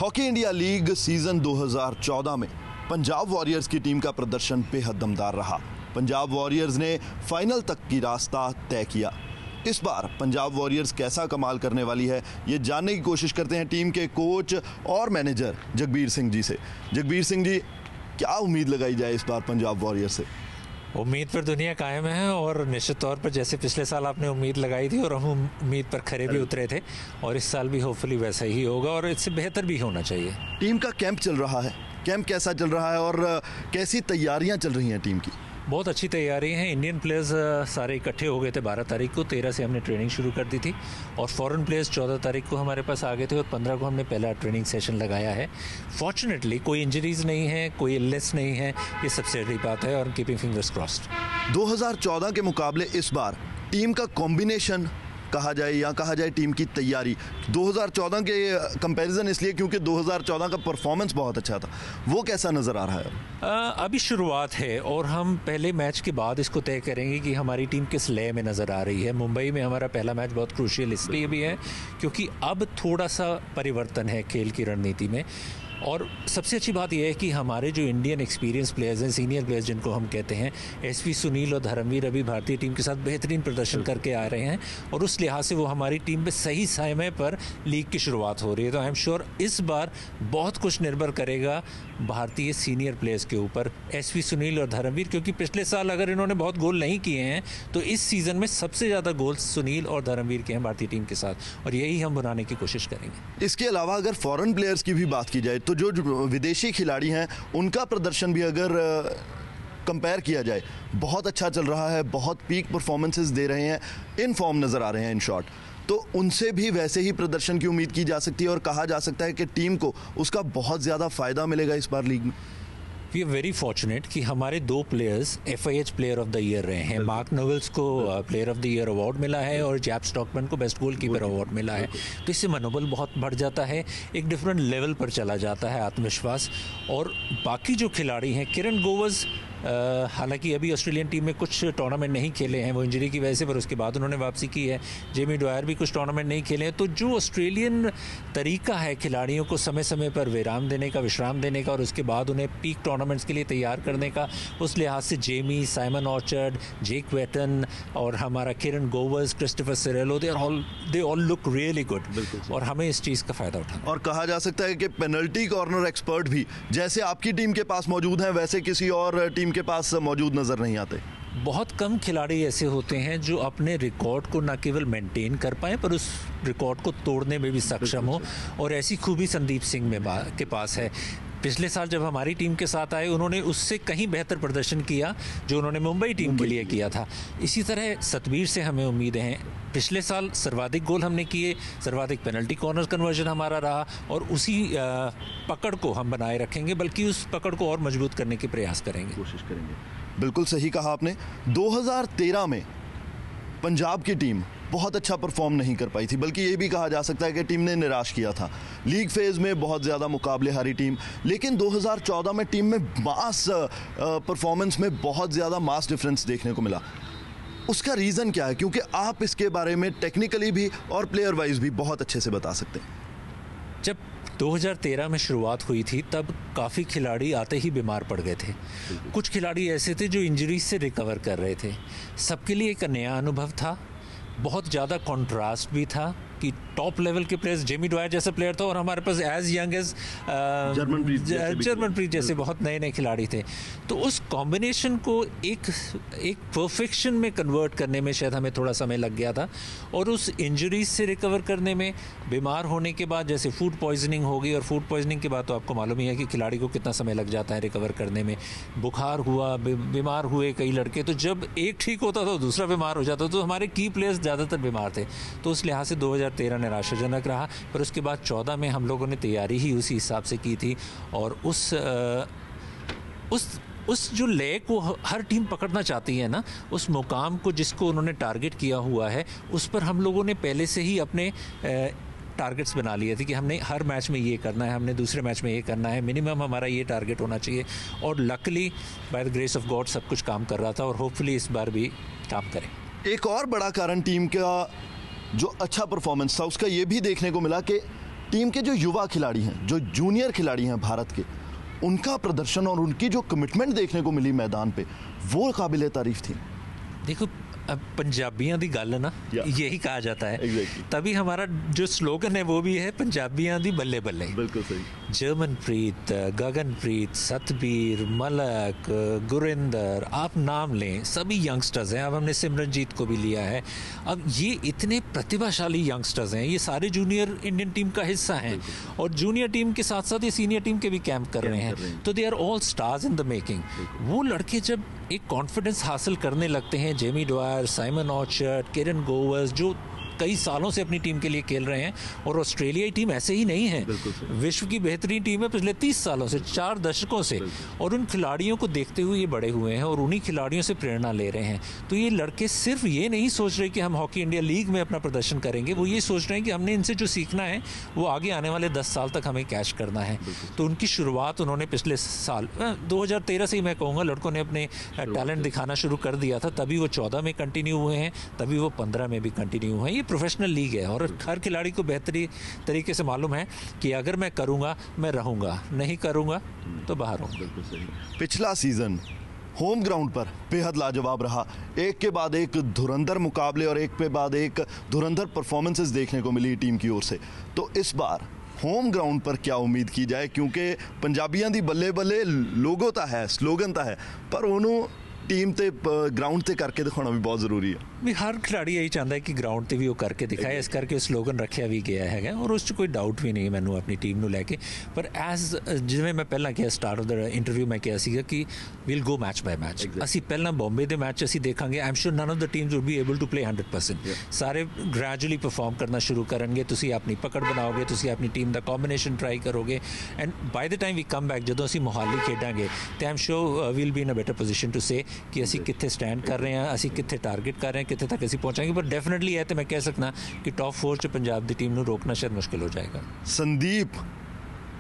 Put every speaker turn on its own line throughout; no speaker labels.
Hockey India league season 2014 में Punjab warriors की team का प्रदर्शन बेहद दमदार रहा। पंजाब वॉरियर्स ने फाइनल तक की रास्ता तय किया। इस बार पंजाब वॉरियर्स कैसा कमाल करने वाली है, ये जानने की कोशिश करते हैं टीम के कोच और मैनेजर जगबीर सिंह जी से। जगबीर सिंह जी, क्या उम्मीद लगाई जाए इस बार पंजाब वॉरियर्स से?
उम्मीद पर दुनिया कायम है और निश्चित तौर पर जैसे पिछले साल आपने उम्मीद लगाई थी और हम उम्मीद पर खरे भी उतरे थे और इस साल भी होपफुली वैसा ही होगा और इससे बेहतर भी होना चाहिए।
टीम का कैंप चल रहा है, कैंप कैसा चल रहा है और कैसी तैयारियां चल रही हैं टीम की?
बहुत अच्छी तैयारी है। इंडियन प्लेयर्स सारे इकट्ठे हो गए थे 12 तारीख को, 13 से हमने ट्रेनिंग शुरू कर दी थी और फॉरेन प्लेयर्स 14 तारीख को हमारे पास आ गए थे और 15 को हमने पहला ट्रेनिंग सेशन लगाया है। फॉर्चुनेटली कोई इंजरीज नहीं है, कोई इलनेस नहीं है, ये सबसे बड़ी बात है और कीपिंग फिंगर्स क्रॉस्ड।
2014 के मुकाबले इस बार टीम का कॉम्बिनेशन कहा जाए या कहा जाए टीम की तैयारी 2014 के कंपैरिजन इसलिए क्योंकि 2014 का परफॉर्मेंस बहुत अच्छा था, वो कैसा नज़र आ रहा है?
अभी शुरुआत है और हम पहले मैच के बाद इसको तय करेंगे कि हमारी टीम किस लय में नज़र आ रही है। मुंबई में हमारा पहला मैच बहुत क्रूशियल इसलिए भी है क्योंकि अब थोड़ा सा परिवर्तन है खेल की रणनीति में और सबसे अच्छी बात यह है कि हमारे जो इंडियन एक्सपीरियंस प्लेयर्स हैं, सीनियर प्लेयर्स जिनको हम कहते हैं, एसपी सुनील और धर्मवीर अभी भारतीय टीम के साथ बेहतरीन प्रदर्शन करके आ रहे हैं और उस लिहाज से वो हमारी टीम में सही समय पर लीग की शुरुआत हो रही है। तो आई एम श्योर इस बार बहुत कुछ निर्भर करेगा भारतीय सीनियर प्लेयर्स के ऊपर, एसपी सुनील और धर्मवीर, क्योंकि पिछले साल अगर इन्होंने बहुत गोल नहीं किए हैं तो इस सीज़न में सबसे ज़्यादा गोल सुनील और धर्मवीर के हैं भारतीय टीम के साथ और यही हम बनाने की कोशिश करेंगे।
इसके अलावा अगर फॉरेन प्लेयर्स की भी बात की जाए तो जो विदेशी खिलाड़ी हैं उनका प्रदर्शन भी अगर कंपेयर किया जाए बहुत अच्छा चल रहा है, बहुत पीक परफॉर्मेंसेस दे रहे हैं, इन फॉर्म नज़र आ रहे हैं इन शॉर्ट, तो उनसे भी वैसे ही प्रदर्शन की उम्मीद की जा सकती है और कहा जा सकता है कि टीम को उसका बहुत ज़्यादा फ़ायदा मिलेगा इस बार लीग में।
वी आर वेरी फॉर्चुनेट कि हमारे दो players FIH player of the year रहे हैं। मार्क नोवेल्स को player of the year award मिला है और जैप स्टॉकमैन को बेस्ट गोलकीपर अवार्ड मिला है। तो इससे मनोबल बहुत बढ़ जाता है, एक डिफरेंट लेवल पर चला जाता है आत्मविश्वास। और बाकी जो खिलाड़ी हैं, किरण गोवज हालांकि अभी ऑस्ट्रेलियन टीम में कुछ टूर्नामेंट नहीं खेले हैं वो इंजरी की वजह से, पर उसके बाद उन्होंने वापसी की है। जेमी ड्वायर भी कुछ टूर्नामेंट नहीं खेले हैं। तो जो ऑस्ट्रेलियन तरीका है खिलाड़ियों को समय समय पर विराम देने का, विश्राम देने का और उसके बाद उन्हें पीक टूर्नामेंट्स के लिए तैयार करने का, उस लिहाज से जेमी, साइमन ऑर्चर्ड, जेक वेटन और हमारा किरण गोवज, क्रिस्टोफर सिरेलो, they all look really good और हमें इस चीज़ का फ़ायदा उठाना।
और कहा जा सकता है कि पेनल्टी कॉर्नर एक्सपर्ट भी जैसे आपकी टीम के पास मौजूद हैं वैसे किसी और टीम के पास मौजूद नजर नहीं आते।
बहुत कम खिलाड़ी ऐसे होते हैं जो अपने रिकॉर्ड को न केवल मेंटेन कर पाए पर उस रिकॉर्ड को तोड़ने में भी सक्षम हो और ऐसी खूबी संदीप सिंह के पास है। पिछले साल जब हमारी टीम के साथ आए उन्होंने उससे कहीं बेहतर प्रदर्शन किया जो उन्होंने मुंबई टीम के लिए किया था। इसी तरह सतबीर से हमें उम्मीदें हैं। पिछले साल सर्वाधिक गोल हमने किए, सर्वाधिक पेनल्टी कॉर्नर कन्वर्जन हमारा रहा और उसी पकड़ को हम बनाए रखेंगे, बल्कि उस पकड़ को और मजबूत करने के प्रयास करेंगे,
कोशिश करेंगे। बिल्कुल सही कहा आपने। 2013 में पंजाब की टीम बहुत अच्छा परफॉर्म नहीं कर पाई थी, बल्कि ये भी कहा जा सकता है कि टीम ने निराश किया था। लीग फेज़ में बहुत ज़्यादा मुकाबले हारी टीम, लेकिन 2014 में टीम में मास परफॉर्मेंस में बहुत ज़्यादा मास डिफरेंस देखने को मिला। उसका रीज़न क्या है? क्योंकि आप इसके बारे में टेक्निकली भी और प्लेयर वाइज भी बहुत अच्छे से बता सकते हैं।
जब 2013 में शुरुआत हुई थी तब काफ़ी खिलाड़ी आते ही बीमार पड़ गए थे। कुछ खिलाड़ी ऐसे थे जो इंजरीज से रिकवर कर रहे थे। सबके लिए एक नया अनुभव था, बहुत ज़्यादा कॉन्ट्रास्ट भी था कि टॉप लेवल के प्लेयर्स, जेमी ड्वायर जैसे प्लेयर था और हमारे पास एज यंग एज जर्मनप्रीत जैसे बहुत नए नए खिलाड़ी थे। तो उस कॉम्बिनेशन को एक परफेक्शन में कन्वर्ट करने में शायद हमें थोड़ा समय लग गया था और उस इंजरीज से रिकवर करने में, बीमार होने के बाद जैसे फूड पॉइजनिंग हो गई और फूड पॉइजनिंग के बाद तो आपको मालूम ही है कि खिलाड़ी को कितना समय लग जाता है रिकवर करने में। बुखार हुआ, बीमार हुए कई लड़के, तो जब एक ठीक होता था दूसरा बीमार हो जाता, तो हमारे की प्लेयर्स ज़्यादातर बीमार थे। तो उस लिहाज से 2013 निराशाजनक रहा, पर उसके बाद 14 में हम लोगों ने तैयारी ही उसी हिसाब से की थी और उस जो लय को हर टीम पकड़ना चाहती है ना, उस मुकाम को जिसको उन्होंने टारगेट किया हुआ है, उस पर हम लोगों ने पहले से ही अपने टारगेट्स बना लिए थे कि हमने हर मैच में ये करना है, हमने दूसरे मैच में ये करना है, मिनिमम हमारा ये टारगेट होना चाहिए और luckily by the grace of God सब कुछ काम कर रहा था और होपफुली इस बार भी काम करें।
एक और बड़ा कारण टीम का जो अच्छा परफॉर्मेंस था उसका ये भी देखने को मिला कि टीम के जो युवा खिलाड़ी हैं, जो जूनियर खिलाड़ी हैं भारत के, उनका प्रदर्शन और उनकी जो कमिटमेंट देखने को मिली मैदान पे, वो काबिले तारीफ थी।
देखो, अब पंजाबियां दी गल ना, यही कहा जाता है। तभी हमारा जो स्लोगन है वो भी है पंजाबियां दी बल्ले बल्ले।
बिल्कुल सही।
जर्मनप्रीत, गगनप्रीत, सतबीर, मलक, गुरिंदर, आप नाम लें, सभी यंगस्टर्स हैं। अब हमने सिमरनजीत को भी लिया है। अब ये इतने प्रतिभाशाली यंगस्टर्स हैं, ये सारे जूनियर इंडियन टीम का हिस्सा हैं और जूनियर टीम के साथ साथ ये सीनियर टीम के भी कैंप कर रहे हैं। तो they are all stars in the making. वो लड़के जब एक कॉन्फिडेंस हासिल करने लगते हैं, Jamie Dwyer, Simon Orchard, Kieran Govers, जो कई सालों से अपनी टीम के लिए खेल रहे हैं, और ऑस्ट्रेलियाई टीम ऐसे ही नहीं है, विश्व की बेहतरीन टीम है पिछले 30 सालों से, 4 दशकों से, और उन खिलाड़ियों को देखते हुए ये बड़े हुए हैं और उन्हीं खिलाड़ियों से प्रेरणा ले रहे हैं। तो ये लड़के सिर्फ ये नहीं सोच रहे कि हम हॉकी इंडिया लीग में अपना प्रदर्शन करेंगे, वो ये सोच रहे हैं कि हमने इनसे जो सीखना है वो आगे आने वाले 10 साल तक हमें कैच करना है। तो उनकी शुरुआत उन्होंने पिछले साल 2013 से ही मैं कहूँगा लड़कों ने अपने टैलेंट दिखाना शुरू कर दिया था। तभी वो 14 में कंटिन्यू हुए हैं, तभी वो 15 में भी कंटिन्यू हुए हैं। ये प्रोफेशनल लीग है और हर खिलाड़ी को बेहतरीन तरीके से मालूम है कि अगर मैं करूंगा मैं रहूंगा, नहीं करूंगा तो बाहर हूंगा।
पिछला सीजन होम ग्राउंड पर बेहद लाजवाब रहा। एक के बाद एक धुरंधर मुकाबले और एक के बाद एक धुरंधर परफॉर्मेंसेस देखने को मिली टीम की ओर से। तो इस बार होम ग्राउंड पर क्या उम्मीद की जाए, क्योंकि पंजाबियां दी बल्ले बल्ले लोगो ता है, स्लोगन ता है, पर उन्होंने टीम ते ग्राउंड ते करके दिखाना भी बहुत ज़रूरी है।
भी हर खिलाड़ी यही चाहता है कि ग्राउंड ते भी वो करके दिखाए, इस करके स्लोगन रखा भी गया है और उस कोई डाउट भी नहीं मैनू अपनी टीम ਨੂੰ ਲੈ ਕੇ। पर एज जिवें मैं पहला किया स्टार्ट ऑफ द इंटरव्यू मैं किया सीगा कि will go match by match. ਅਸੀਂ ਪਹਿਲਾਂ ਬੰਬੇ ਦੇ ਮੈਚ ਅਸੀਂ ਦੇਖਾਂਗੇ। I am sure none of the teams will be able to play 100%। ਸਾਰੇ ਗ੍ਰੈਜੂਅਲੀ ਪਰਫਾਰਮ ਕਰਨਾ ਸ਼ੁਰੂ ਕਰਨਗੇ, ਤੁਸੀਂ ਆਪਣੀ ਪਕੜ ਬਣਾਓਗੇ, ਤੁਸੀਂ ਆਪਣੀ ਟੀਮ ਦਾ ਕੰਬੀਨੇਸ਼ਨ ਟਰਾਈ ਕਰੋਗੇ, and by the time we come back ਜਦੋਂ ਅਸੀਂ ਮੋਹਾਲੀ ਖੇਡਾਂਗੇ ਤੇ I am sure will be in a better position to say ਕਿ ਅਸੀਂ ਕਿੱਥੇ ਸਟੈਂਡ ਕਰ ਰਹੇ ਹਾਂ, ਅਸੀਂ ਕਿੱਥੇ ਟਾਰਗੇਟ ਕਰ ਰਹੇ ਹਾਂ, ਕਿੱਥੇ ਤੱਕ ਅਸੀਂ ਪਹੁੰਚਾਂਗੇ। ਪਰ डेफिनेटली है तो मैं कह सकता कि टॉप 4 च पंजाब की टीम को रोकना शायद मुश्किल हो जाएगा।
संदीप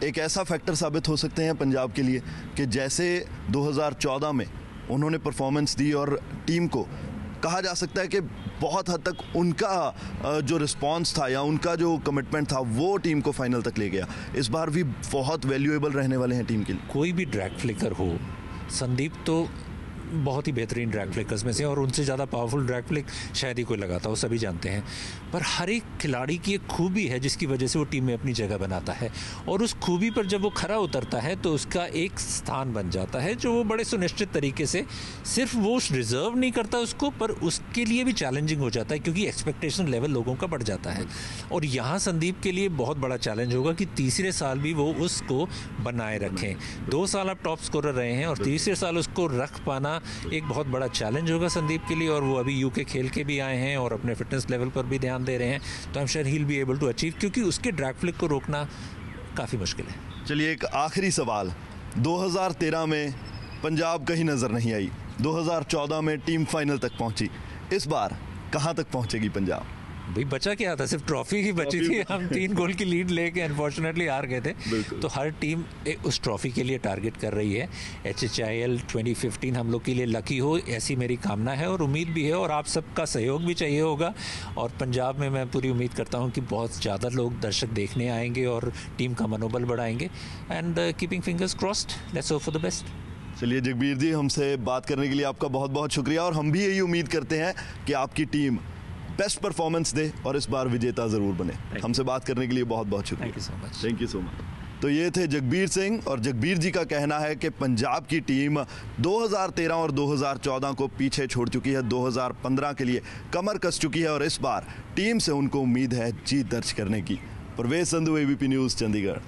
एक ऐसा फैक्टर साबित हो सकते हैं पंजाब के लिए कि जैसे 2014 में उन्होंने परफॉर्मेंस दी और टीम को कहा जा सकता है कि बहुत हद तक उनका जो रिस्पांस था या उनका जो कमिटमेंट था वो टीम को फाइनल तक ले गया। इस बार भी बहुत वैल्यूएबल रहने वाले हैं टीम के लिए।
कोई भी ड्रैग फ्लिकर हो, संदीप तो बहुत ही बेहतरीन ड्रैग फ्लिकर्स में से, और उनसे ज़्यादा पावरफुल ड्रैग फ्लिक शायद ही कोई लगाता हो, सभी जानते हैं। पर हर एक खिलाड़ी की एक खूबी है जिसकी वजह से वो टीम में अपनी जगह बनाता है, और उस खूबी पर जब वो खरा उतरता है तो उसका एक स्थान बन जाता है जो वो बड़े सुनिश्चित तरीके से, सिर्फ वो रिजर्व नहीं करता उसको, पर उसके लिए भी चैलेंजिंग हो जाता है क्योंकि एक्सपेक्टेशन लेवल लोगों का बढ़ जाता है। और यहाँ संदीप के लिए बहुत बड़ा चैलेंज होगा कि तीसरे साल भी वो उसको बनाए रखें। 2 साल आप टॉप स्कोरर रहे हैं और तीसरे साल उसको रख पाना एक बहुत बड़ा चैलेंज होगा संदीप के लिए। और वो अभी यूके खेल के भी आए हैं और अपने फिटनेस लेवल पर भी ध्यान दे रहे हैं, तो I am sure he will be able to achieve, क्योंकि उसके ड्रैग फ्लिक को रोकना काफ़ी मुश्किल है।
चलिए एक आखिरी सवाल, 2013 में पंजाब कहीं नज़र नहीं आई, 2014 में टीम फाइनल तक पहुंची, इस बार कहां तक पहुंचेगी पंजाब?
भाई बचा क्या था, सिर्फ ट्रॉफी ही बची थी। हम 3 गोल की लीड लेके अनफॉर्चुनेटली हार गए थे। तो हर टीम उस ट्रॉफी के लिए टारगेट कर रही है। HHIL 2015 हम लोग के लिए लकी हो, ऐसी मेरी कामना है और उम्मीद भी है, और आप सबका सहयोग भी चाहिए होगा। और पंजाब में मैं पूरी उम्मीद करता हूँ कि बहुत ज़्यादा लोग दर्शक देखने आएंगे और टीम का मनोबल बढ़ाएंगे। And keeping fingers crossed, let's hope for the best.
चलिए जगबीर जी, हमसे बात करने के लिए आपका बहुत बहुत शुक्रिया, और हम भी यही उम्मीद करते हैं कि आपकी टीम बेस्ट परफॉर्मेंस दे और इस बार विजेता ज़रूर बने। हमसे बात करने के लिए बहुत बहुत शुक्रिया। Thank you so much. तो ये थे जगबीर सिंह, और जगबीर जी का कहना है कि पंजाब की टीम 2013 और 2014 को पीछे छोड़ चुकी है, 2015 के लिए कमर कस चुकी है, और इस बार टीम से उनको उम्मीद है जीत दर्ज करने की। Parvez Sandhu, ABP news, Chandigarh.